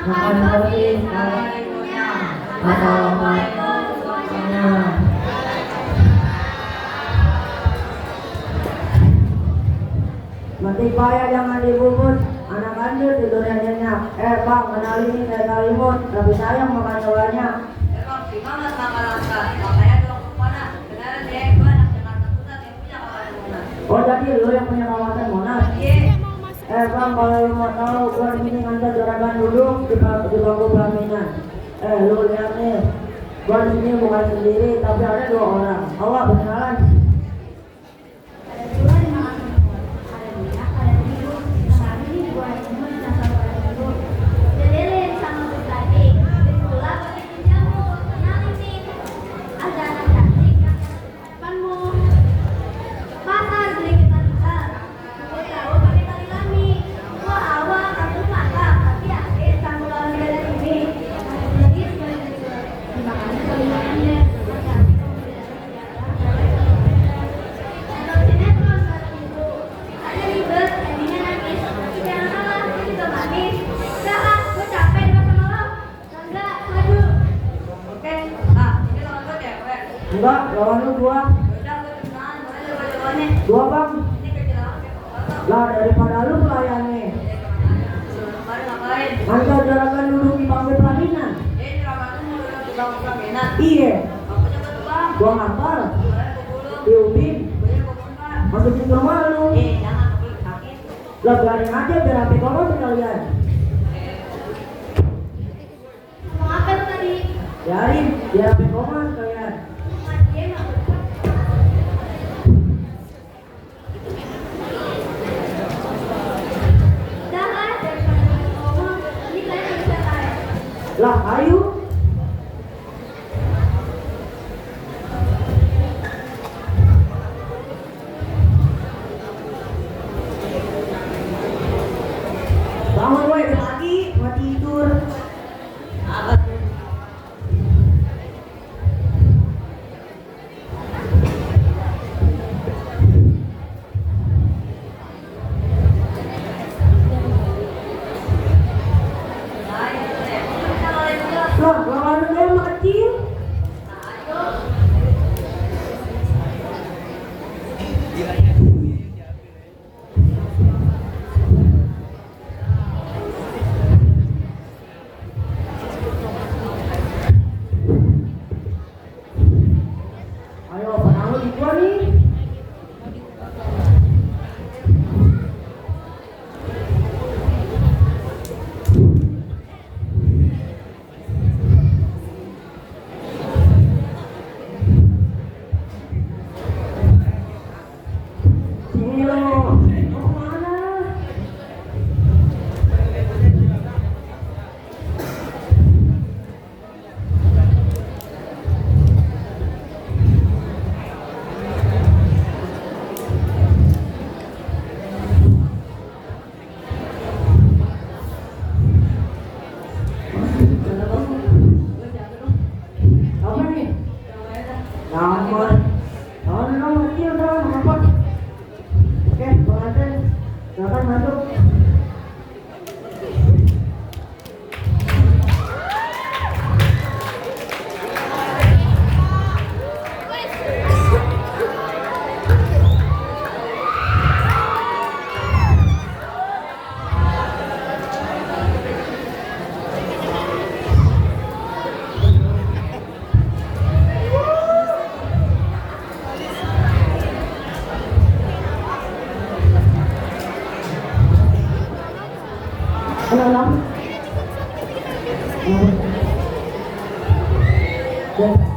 akan pergi sekalipun Assalamualaikum semuanya. Mati payah jangan dibubut, anak kandil tidurnya nyenyak. Bang, kenal ini saya Kalimun, tapi sayang makan banyak. Bang, gimana sama langkah? Makanya dong kemana? Beneran deh, gue anak Jakarta Pusat yang punya kawasan Monas. Oh, jadi lu yang punya kawasan Monas? Iya. Bang, kalau lu mau tahu, gua di sini ngajak juragan duduk di bangku pelaminan. Lu lihat nih, gua di sini bukan sendiri, tapi ada 2 orang. Awak berkenalan. Enggak, lawan lu 2. Dua bang. Lah daripada lu pelayannya. Masa juragan duduk di bangku pelaminan? Iya. Gua ngapal. Diubin. Masukin ke rumah lu. Lah biarin aja biar HP kolos sekalian. Mau apa lu tadi? Biarin, biar HP kolos sekalian. Lah ayo. Bangun woi, pagi mau tidur. Loh, lawan lu emang kecil. Ayo, panah lu di gua nih. Sini lo, mau kemana? Apa nih? Nomor. Nomor kecil dong, apa? Oke, pengantin, silakan masuk. Halo.